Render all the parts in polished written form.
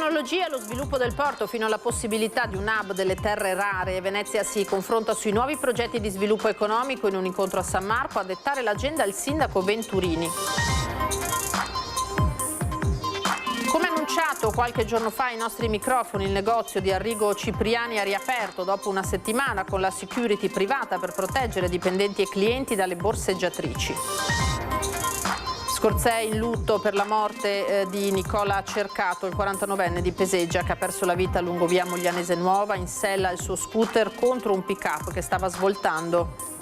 tecnologia e lo sviluppo del porto fino alla possibilità di un hub delle terre rare. Venezia si confronta sui nuovi progetti di sviluppo economico in un incontro a San Marco. A dettare l'agenda il sindaco Venturini. Come annunciato qualche giorno fa ai nostri microfoni, il negozio di Arrigo Cipriani ha riaperto dopo una settimana con la security privata per proteggere dipendenti e clienti dalle borseggiatrici. Scorzè in lutto per la morte di Nicola Cercato, il 49enne di Peseggia che ha perso la vita lungo via Moglianese Nuova in sella al suo scooter contro un pick-up che stava svoltando.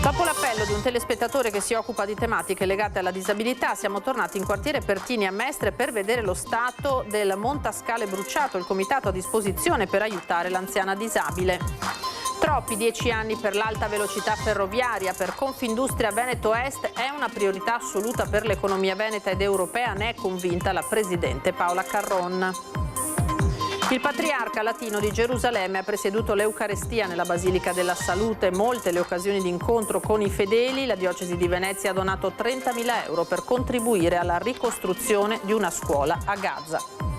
Dopo l'appello di un telespettatore che si occupa di tematiche legate alla disabilità, siamo tornati in quartiere Pertini a Mestre per vedere lo stato del montascale bruciato, il comitato a disposizione per aiutare l'anziana disabile. Troppi 10 anni per l'alta velocità ferroviaria. Per Confindustria Veneto Est è una priorità assoluta per l'economia veneta ed europea, ne è convinta la presidente Paola Carron. Il patriarca latino di Gerusalemme ha presieduto l'Eucarestia nella Basilica della Salute. Molte le occasioni di incontro con i fedeli. La diocesi di Venezia ha donato 30.000 euro per contribuire alla ricostruzione di una scuola a Gaza.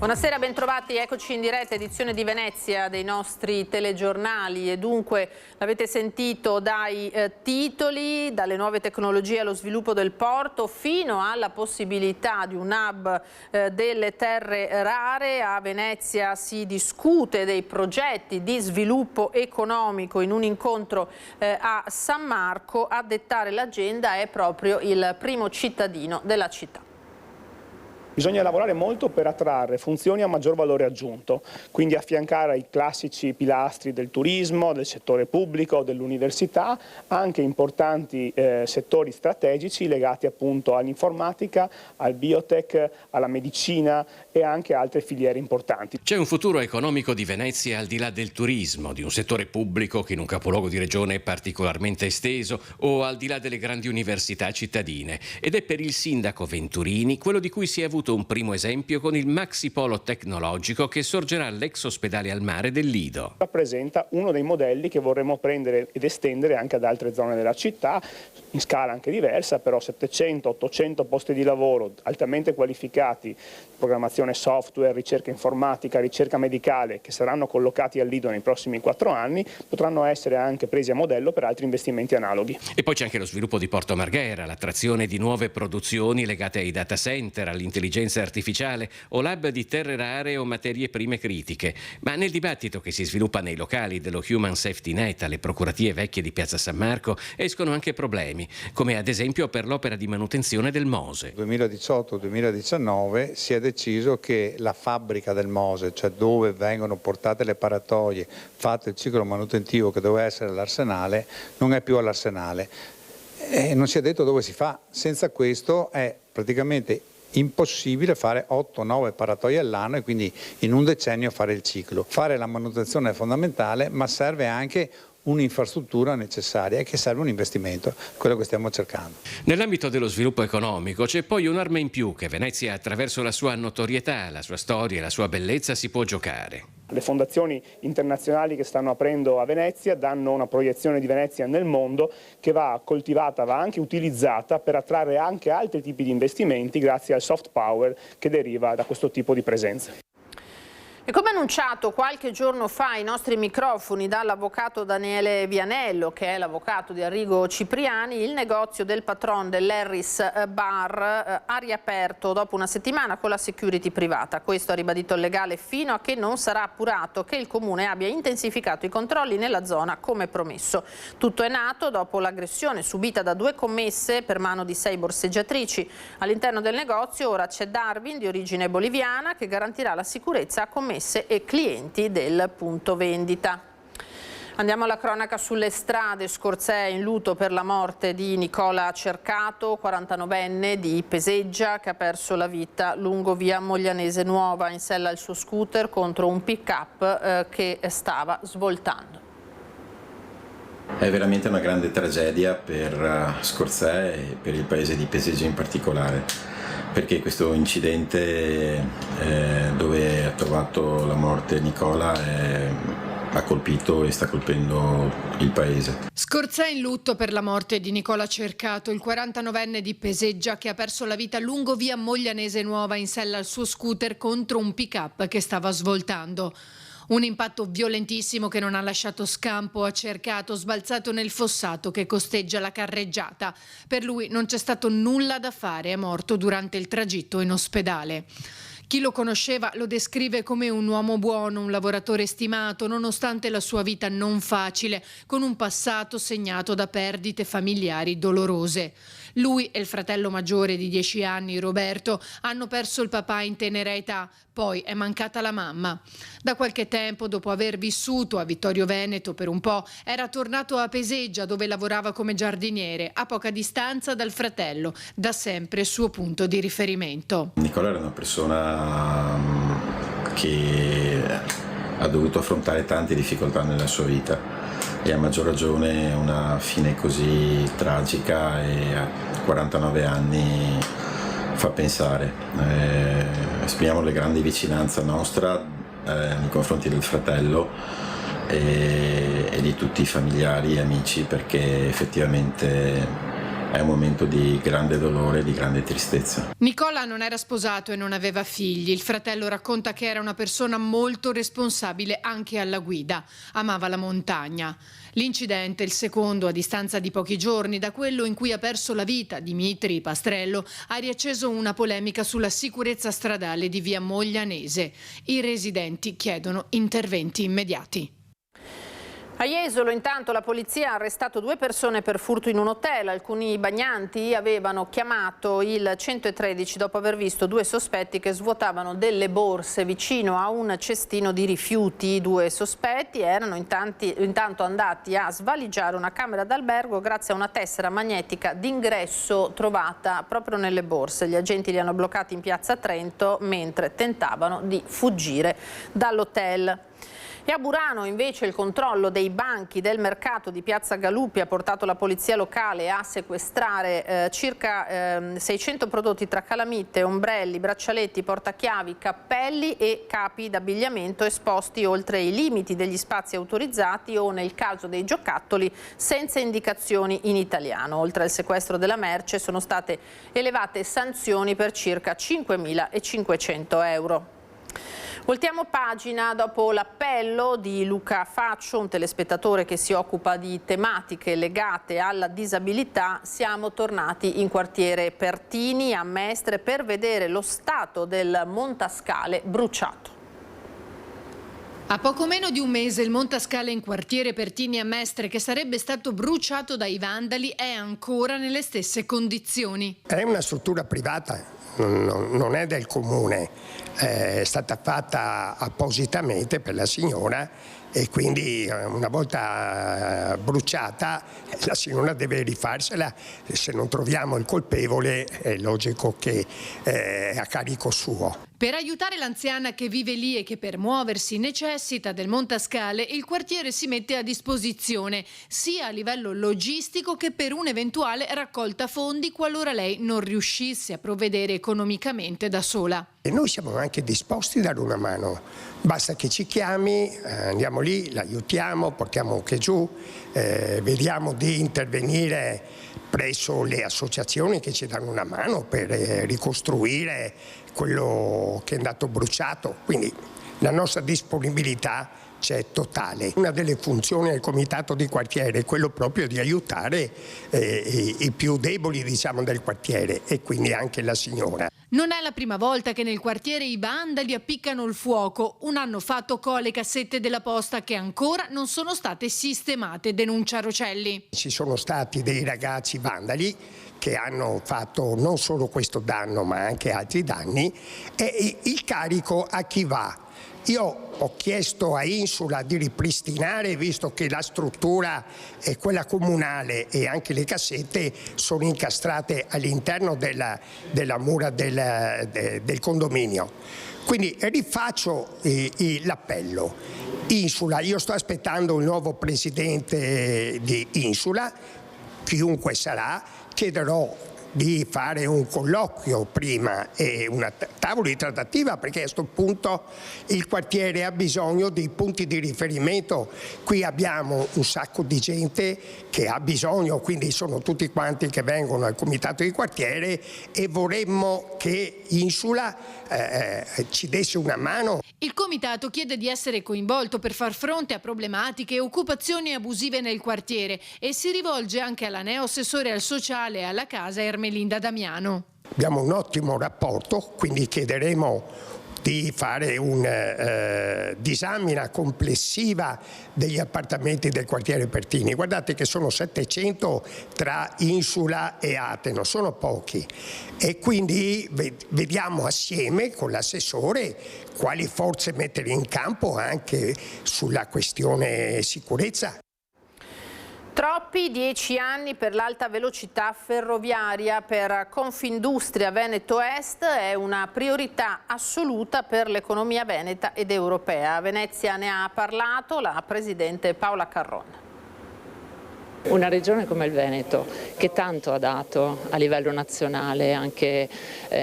Buonasera, bentrovati, eccoci in diretta, edizione di Venezia dei nostri telegiornali e dunque l'avete sentito dai titoli, dalle nuove tecnologie allo sviluppo del porto fino alla possibilità di un hub delle terre rare. A Venezia si discute dei progetti di sviluppo economico in un incontro a San Marco. A dettare l'agenda è proprio il primo cittadino della città. Bisogna lavorare molto per attrarre funzioni a maggior valore aggiunto, quindi affiancare ai classici pilastri del turismo, del settore pubblico, dell'università, anche importanti settori strategici legati appunto all'informatica, al biotech, alla medicina e anche altre filiere importanti. C'è un futuro economico di Venezia al di là del turismo, di un settore pubblico che in un capoluogo di regione è particolarmente esteso o al di là delle grandi università cittadine. Ed è per il sindaco Venturini quello di cui si è avuto un primo esempio con il Maxi Polo tecnologico che sorgerà all'ex ospedale al mare del Lido. Rappresenta uno dei modelli che vorremmo prendere ed estendere anche ad altre zone della città, in scala anche diversa, però 700-800 posti di lavoro altamente qualificati, programmazione software, ricerca informatica, ricerca medicale, che saranno collocati al Lido nei prossimi 4 anni, potranno essere anche presi a modello per altri investimenti analoghi. E poi c'è anche lo sviluppo di Porto Marghera, l'attrazione di nuove produzioni legate ai data center, all'intelligenza artificiale o lab di terre rare o materie prime critiche. Ma nel dibattito che si sviluppa nei locali dello Human Safety Net alle procuratie vecchie di Piazza San Marco escono anche problemi, come ad esempio per l'opera di manutenzione del Mose. Nel 2018-2019 si è deciso che la fabbrica del Mose, cioè dove vengono portate le paratoie, fatto il ciclo manutentivo che doveva essere all'Arsenale, non è più all'Arsenale. E non si è detto dove si fa. Senza questo è praticamente impossibile fare 8-9 paratoie all'anno e quindi in un decennio fare il ciclo. Fare la manutenzione è fondamentale, ma serve anche un'infrastruttura necessaria e che serve un investimento, quello che stiamo cercando. Nell'ambito dello sviluppo economico c'è poi un'arma in più che Venezia, attraverso la sua notorietà, la sua storia e la sua bellezza, si può giocare. Le fondazioni internazionali che stanno aprendo a Venezia danno una proiezione di Venezia nel mondo che va coltivata, va anche utilizzata per attrarre anche altri tipi di investimenti grazie al soft power che deriva da questo tipo di presenze. E come annunciato qualche giorno fa ai nostri microfoni dall'avvocato Daniele Vianello, che è l'avvocato di Arrigo Cipriani, il negozio del patron dell'Harris Bar ha riaperto dopo una settimana con la security privata. Questo ha ribadito il legale fino a che non sarà appurato che il comune abbia intensificato i controlli nella zona come promesso. Tutto è nato dopo l'aggressione subita da 2 commesse per mano di 6 borseggiatrici. All'interno del negozio ora c'è Darwin, di origine boliviana, che garantirà la sicurezza a commesse e clienti del punto vendita. Andiamo alla cronaca sulle strade. Scorzè in lutto per la morte di Nicola Cercato, 49enne di Peseggia, che ha perso la vita lungo via Moglianese Nuova in sella al suo scooter contro un pick-up che stava svoltando. È veramente una grande tragedia per Scorzè e per il paese di Peseggia in particolare, perché questo incidente dove ha trovato la morte Nicola è ha colpito e sta colpendo il paese. Scorzè in lutto per la morte di Nicola Cercato, il 49enne di Peseggia che ha perso la vita lungo via Moglianese Nuova in sella al suo scooter contro un pick-up che stava svoltando. Un impatto violentissimo che non ha lasciato scampo a Cercato, sbalzato nel fossato che costeggia la carreggiata. Per lui non c'è stato nulla da fare, è morto durante il tragitto in ospedale. Chi lo conosceva lo descrive come un uomo buono, un lavoratore stimato, nonostante la sua vita non facile, con un passato segnato da perdite familiari dolorose. Lui e il fratello maggiore di 10 anni, Roberto, hanno perso il papà in tenera età, poi è mancata la mamma. Da qualche tempo, dopo aver vissuto a Vittorio Veneto per un po', era tornato a Peseggia dove lavorava come giardiniere, a poca distanza dal fratello, da sempre suo punto di riferimento. Nicola era una persona che ha dovuto affrontare tante difficoltà nella sua vita e a maggior ragione una fine così tragica e a 49 anni fa pensare. Esprimiamo la grande vicinanza nostra nei confronti del fratello e di tutti i familiari e amici, perché effettivamente è un momento di grande dolore e di grande tristezza. Nicola non era sposato e non aveva figli. Il fratello racconta che era una persona molto responsabile anche alla guida. Amava la montagna. L'incidente, il secondo a distanza di pochi giorni da quello in cui ha perso la vita Dimitri Pastrello, ha riacceso una polemica sulla sicurezza stradale di via Moglianese. I residenti chiedono interventi immediati. A Jesolo intanto la polizia ha arrestato 2 persone per furto in un hotel. Alcuni bagnanti avevano chiamato il 113 dopo aver visto 2 sospetti che svuotavano delle borse vicino a un cestino di rifiuti. I 2 sospetti erano intanto andati a svaligiare una camera d'albergo grazie a una tessera magnetica d'ingresso trovata proprio nelle borse. Gli agenti li hanno bloccati in piazza Trento mentre tentavano di fuggire dall'hotel. E a Burano invece il controllo dei banchi del mercato di Piazza Galuppi ha portato la polizia locale a sequestrare circa 600 prodotti tra calamite, ombrelli, braccialetti, portachiavi, cappelli e capi d'abbigliamento esposti oltre i limiti degli spazi autorizzati o, nel caso dei giocattoli, senza indicazioni in italiano. Oltre al sequestro della merce sono state elevate sanzioni per circa 5.500 euro. Voltiamo pagina dopo l'appello di Luca Faccio, un telespettatore che si occupa di tematiche legate alla disabilità. Siamo tornati in quartiere Pertini a Mestre per vedere lo stato del Montascale bruciato. A poco meno di un mese il Montascale in quartiere Pertini a Mestre, che sarebbe stato bruciato dai vandali, è ancora nelle stesse condizioni. È una struttura privata, non è del comune, è stata fatta appositamente per la signora e quindi una volta bruciata la signora deve rifarsela. Se non troviamo il colpevole è logico che è a carico suo. Per aiutare l'anziana che vive lì e che per muoversi necessita del Montascale, il quartiere si mette a disposizione sia a livello logistico che per un'eventuale raccolta fondi qualora lei non riuscisse a provvedere economicamente da sola. E noi siamo anche disposti a dare una mano, basta che ci chiami, andiamo lì, l'aiutiamo, portiamo anche giù, vediamo di intervenire presso le associazioni che ci danno una mano per ricostruire quello che è andato bruciato, quindi la nostra disponibilità c'è totale. Una delle funzioni del comitato di quartiere è quello proprio di aiutare i più deboli, diciamo, del quartiere, e quindi anche la signora. Non è la prima volta che nel quartiere i vandali appiccano il fuoco. Un anno fa toccò le cassette della posta che ancora non sono state sistemate, denuncia Rocelli. Ci sono stati dei ragazzi vandali che hanno fatto non solo questo danno ma anche altri danni, e il carico a chi va? Io ho chiesto a Insula di ripristinare, visto che la struttura è quella comunale e anche le cassette sono incastrate all'interno della mura del condominio. Quindi rifaccio l'appello. Insula, io sto aspettando il nuovo presidente di Insula, chiunque sarà, chiederò di fare un colloquio prima e una tavola di trattativa, perché a questo punto il quartiere ha bisogno di punti di riferimento. Qui abbiamo un sacco di gente che ha bisogno, quindi sono tutti quanti che vengono al comitato di quartiere, e vorremmo che Insula ci desse una mano. Il comitato chiede di essere coinvolto per far fronte a problematiche e occupazioni abusive nel quartiere e si rivolge anche alla neoassessore al sociale e alla casa Ermelinda Damiano. Abbiamo un ottimo rapporto, quindi chiederemo di fare una disamina complessiva degli appartamenti del quartiere Pertini. Guardate che sono 700 tra Insula e Ateno, sono pochi, e quindi vediamo assieme con l'assessore quali forze mettere in campo anche sulla questione sicurezza. Troppi 10 anni per l'alta velocità ferroviaria. Per Confindustria Veneto Est è una priorità assoluta per l'economia veneta ed europea. A Venezia ne ha parlato la presidente Paola Carron. Una regione come il Veneto, che tanto ha dato a livello nazionale, anche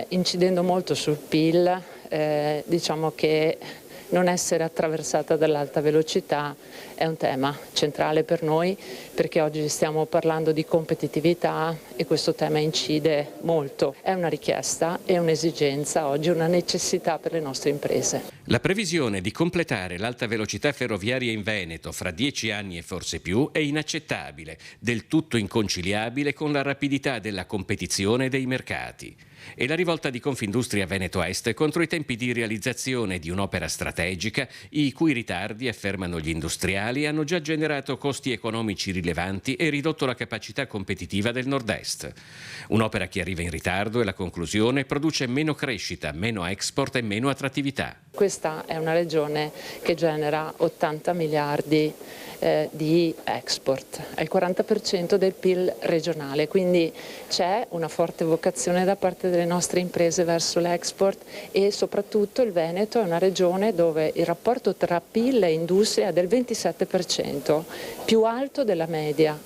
incidendo molto sul PIL, diciamo che non essere attraversata dall'alta velocità è un tema centrale per noi, perché oggi stiamo parlando di competitività e questo tema incide molto. È una richiesta, è un'esigenza, oggi una necessità per le nostre imprese. La previsione di completare l'alta velocità ferroviaria in Veneto fra 10 anni e forse più è inaccettabile, del tutto inconciliabile con la rapidità della competizione e dei mercati. E la rivolta di Confindustria Veneto Est contro i tempi di realizzazione di un'opera strategica, i cui ritardi, affermano gli industriali, hanno già generato costi economici rilevanti e ridotto la capacità competitiva del Nord-Est. Un'opera che arriva in ritardo e la conclusione produce meno crescita, meno export e meno attrattività. Questa è una regione che genera 80 miliardi di export, è il 40% del PIL regionale, quindi c'è una forte vocazione da parte delle nostre imprese verso l'export, e soprattutto il Veneto è una regione dove il rapporto tra PIL e industria è del 27%, più alto della media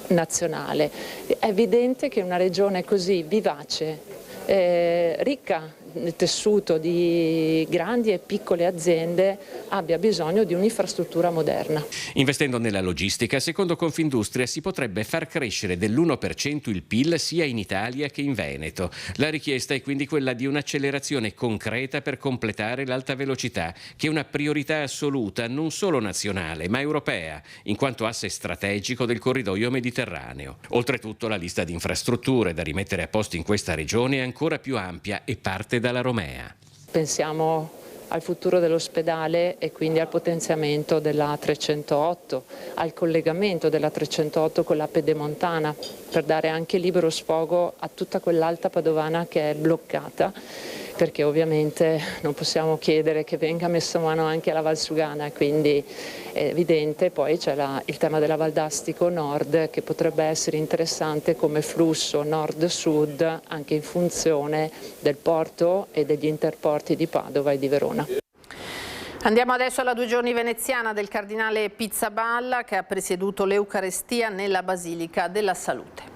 nazionale. È evidente che una regione così vivace, ricca nel tessuto di grandi e piccole aziende, abbia bisogno di un'infrastruttura moderna. Investendo nella logistica, secondo Confindustria si potrebbe far crescere dell'1% il PIL sia in Italia che in Veneto. La richiesta è quindi quella di un'accelerazione concreta per completare l'alta velocità, che è una priorità assoluta non solo nazionale ma europea, in quanto asse strategico del corridoio mediterraneo. Oltretutto la lista di infrastrutture da rimettere a posto in questa regione è ancora più ampia e parte dalla Romea. Pensiamo al futuro dell'ospedale e quindi al potenziamento della 308, al collegamento della 308 con la Pedemontana, per dare anche libero sfogo a tutta quell'alta padovana che è bloccata, perché ovviamente non possiamo chiedere che venga messo mano anche alla Valsugana, quindi è evidente. Poi c'è il tema della Valdastico Nord, che potrebbe essere interessante come flusso nord-sud anche in funzione del porto e degli interporti di Padova e di Verona. Andiamo adesso alla 2 giorni veneziana del cardinale Pizzaballa, che ha presieduto l'Eucarestia nella Basilica della Salute.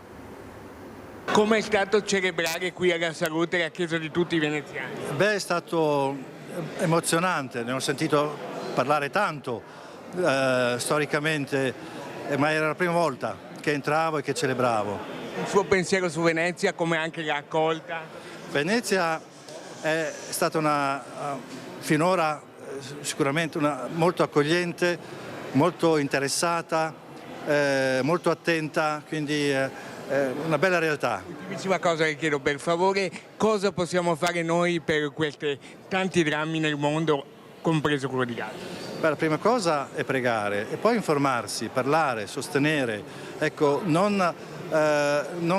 Come è stato celebrare qui alla Salute la Chiesa di tutti i veneziani? Beh, è stato emozionante, ne ho sentito parlare tanto storicamente, ma era la prima volta che entravo e che celebravo. Il suo pensiero su Venezia, come anche l'ha accolta? Venezia è stata finora sicuramente molto accogliente, molto interessata, molto attenta, quindi una bella realtà. Ultimissima cosa che chiedo, per favore, cosa possiamo fare noi per questi tanti drammi nel mondo, compreso quello di Gaza? Beh, la prima cosa è pregare e poi informarsi, parlare, sostenere, ecco, non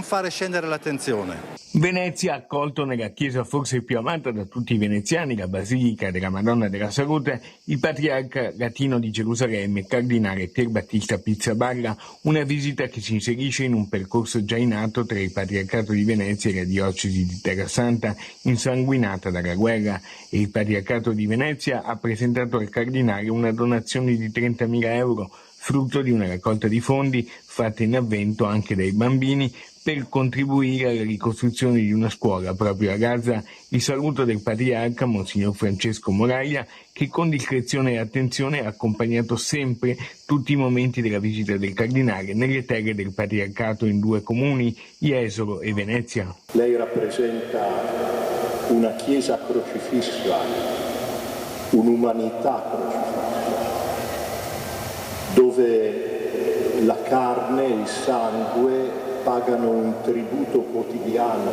fare scendere l'attenzione. Venezia ha accolto nella chiesa forse più amata da tutti i veneziani, la Basilica della Madonna della Salute, il patriarca latino di Gerusalemme, cardinale Pier Battista Pizzaballa, una visita che si inserisce in un percorso già in atto tra il patriarcato di Venezia e la diocesi di Terrasanta, insanguinata dalla guerra, e il patriarcato di Venezia ha presentato al cardinale una donazione di 30.000 euro frutto di una raccolta di fondi fatta in avvento anche dai bambini per contribuire alla ricostruzione di una scuola proprio a Gaza. Il saluto del patriarca Monsignor Francesco Moraglia, che con discrezione e attenzione ha accompagnato sempre tutti i momenti della visita del cardinale nelle terre del patriarcato in 2 comuni, Jesolo e Venezia. Lei rappresenta una chiesa crocifissa, un'umanità crocifissa, dove la carne e il sangue pagano un tributo quotidiano.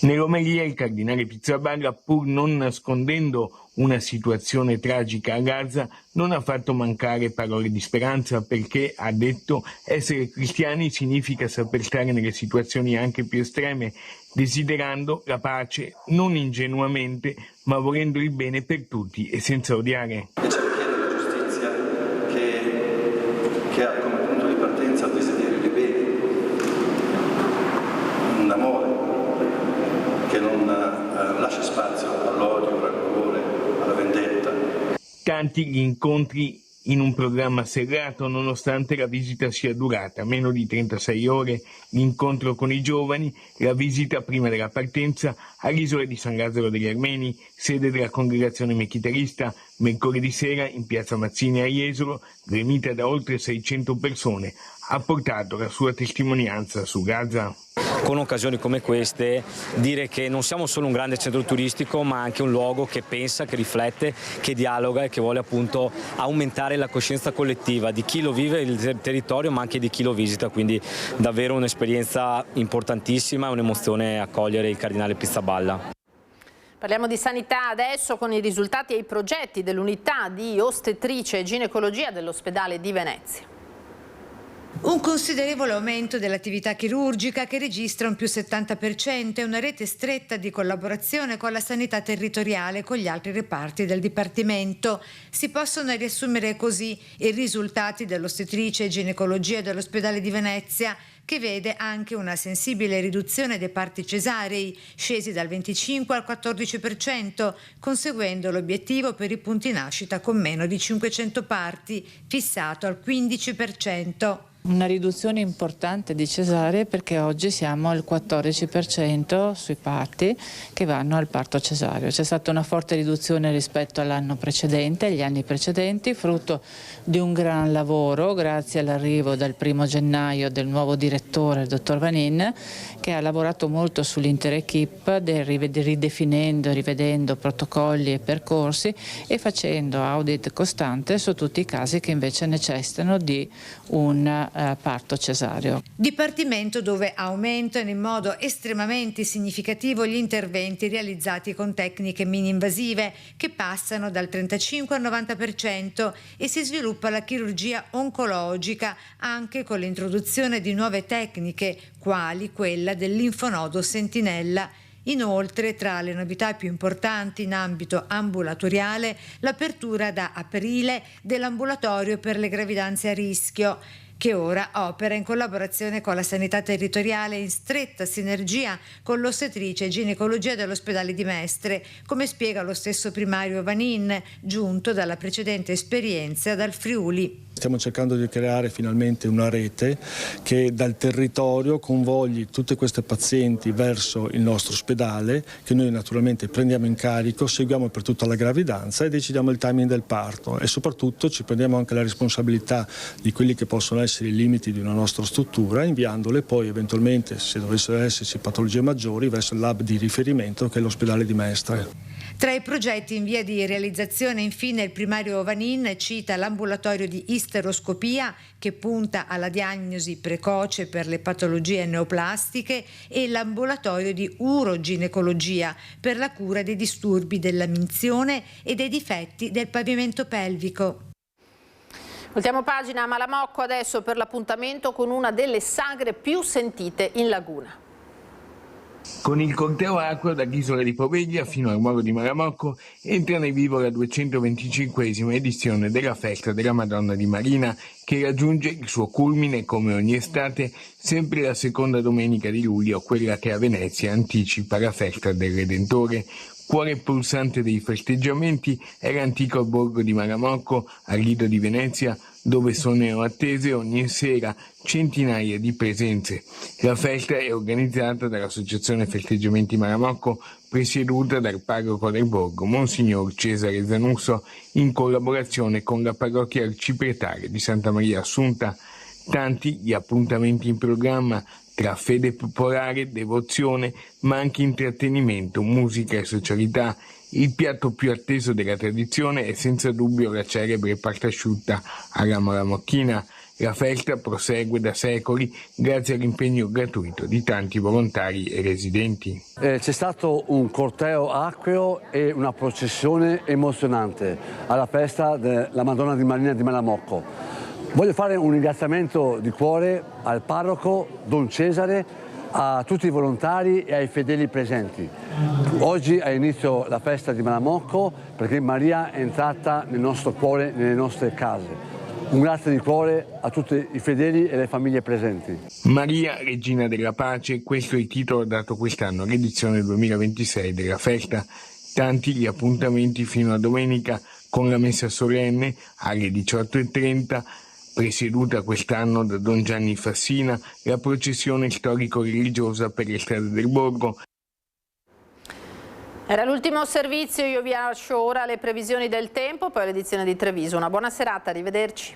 Nell'omelia il cardinale Pizzaballa, pur non nascondendo una situazione tragica a Gaza, non ha fatto mancare parole di speranza, perché ha detto essere cristiani significa saper stare nelle situazioni anche più estreme, desiderando la pace non ingenuamente, ma volendo il bene per tutti e senza odiare. E c'è chi chiede la giustizia che ha come punto di partenza il desiderio di bene, un amore che non lascia spazio all'odio, al rancore, alla vendetta. Tanti gli incontri in un programma serrato, nonostante la visita sia durata meno di 36 ore, l'incontro con i giovani, la visita prima della partenza all'isola di San Lazzaro degli Armeni, sede della congregazione mechiterista, mercoledì sera in piazza Mazzini a Jesolo, gremita da oltre 600 persone, ha portato la sua testimonianza su Gaza. Con occasioni come queste dire che non siamo solo un grande centro turistico, ma anche un luogo che pensa, che riflette, che dialoga e che vuole appunto aumentare la coscienza collettiva di chi lo vive il territorio, ma anche di chi lo visita, quindi davvero un'esperienza importantissima e un'emozione accogliere il cardinale Pizzaballa. Parliamo di sanità adesso con i risultati e i progetti dell'unità di ostetricia e ginecologia dell'ospedale di Venezia. Un considerevole aumento dell'attività chirurgica che registra un più 70% e una rete stretta di collaborazione con la sanità territoriale e con gli altri reparti del Dipartimento. Si possono riassumere così i risultati dell'ostetricia e ginecologia dell'ospedale di Venezia, che vede anche una sensibile riduzione dei parti cesarei, scesi dal 25 al 14%, conseguendo l'obiettivo per i punti nascita con meno di 500 parti, fissato al 15%. Una riduzione importante di cesarei, perché oggi siamo al 14% sui parti che vanno al parto cesareo. C'è stata una forte riduzione rispetto all'anno precedente, agli anni precedenti, frutto di un gran lavoro grazie all'arrivo dal 1° gennaio del nuovo direttore, il dottor Vanin, che ha lavorato molto sull'intera equipe, ridefinendo e rivedendo protocolli e percorsi e facendo audit costante su tutti i casi che invece necessitano di un parto cesareo. Dipartimento dove aumentano in modo estremamente significativo gli interventi realizzati con tecniche mini-invasive, che passano dal 35 al 90%, e si sviluppa la chirurgia oncologica anche con l'introduzione di nuove tecniche, quali quella del linfonodo sentinella. Inoltre, tra le novità più importanti in ambito ambulatoriale, l'apertura da aprile dell'ambulatorio per le gravidanze a rischio, che ora opera in collaborazione con la sanità territoriale in stretta sinergia con l'ostetricia e ginecologia dell'ospedale di Mestre, come spiega lo stesso primario Vanin, giunto dalla precedente esperienza dal Friuli. Stiamo cercando di creare finalmente una rete che dal territorio convogli tutte queste pazienti verso il nostro ospedale, che noi naturalmente prendiamo in carico, seguiamo per tutta la gravidanza e decidiamo il timing del parto, e soprattutto ci prendiamo anche la responsabilità di quelli che possono essere i limiti di una nostra struttura, inviandole poi eventualmente, se dovessero esserci patologie maggiori, verso il lab di riferimento che è l'ospedale di Mestre. Tra i progetti in via di realizzazione, infine, il primario Vanin cita l'ambulatorio di isteroscopia, che punta alla diagnosi precoce per le patologie neoplastiche, e l'ambulatorio di uroginecologia per la cura dei disturbi della minzione e dei difetti del pavimento pelvico. Ultima pagina a Malamocco adesso per l'appuntamento con una delle sagre più sentite in laguna. Con il corteo acqueo dall'isola di Poveglia fino al molo di Malamocco entra nel vivo la 225esima edizione della festa della Madonna di Marina, che raggiunge il suo culmine come ogni estate sempre la seconda domenica di luglio, quella che a Venezia anticipa la festa del Redentore. Cuore pulsante dei festeggiamenti è l'antico albergo di Malamocco, al Lido di Venezia, dove sono attese ogni sera centinaia di presenze. La festa è organizzata dall'Associazione Festeggiamenti Malamocco, presieduta dal parroco del borgo, Monsignor Cesare Zanusso, in collaborazione con la parrocchia arciprestale di Santa Maria Assunta. Tanti gli appuntamenti in programma, tra fede popolare, devozione, ma anche intrattenimento, musica e socialità. Il piatto più atteso della tradizione è senza dubbio la celebre pasta asciutta alla malamocchina. La festa prosegue da secoli grazie all'impegno gratuito di tanti volontari e residenti. C'è stato un corteo acqueo e una processione emozionante alla festa della Madonna di Marina di Malamocco. Voglio fare un ringraziamento di cuore al parroco Don Cesare, a tutti i volontari e ai fedeli presenti. Oggi ha inizio la festa di Malamocco perché Maria è entrata nel nostro cuore, nelle nostre case. Un grazie di cuore a tutti i fedeli e le famiglie presenti. Maria, Regina della Pace, questo è il titolo dato quest'anno all'edizione 2026 della festa. Tanti gli appuntamenti fino a domenica con la messa solenne alle 18:30, presieduta quest'anno da Don Gianni Fassina, la processione storico-religiosa per le strade del borgo. Era l'ultimo servizio, io vi lascio ora le previsioni del tempo, poi l'edizione di Treviso. Una buona serata, arrivederci.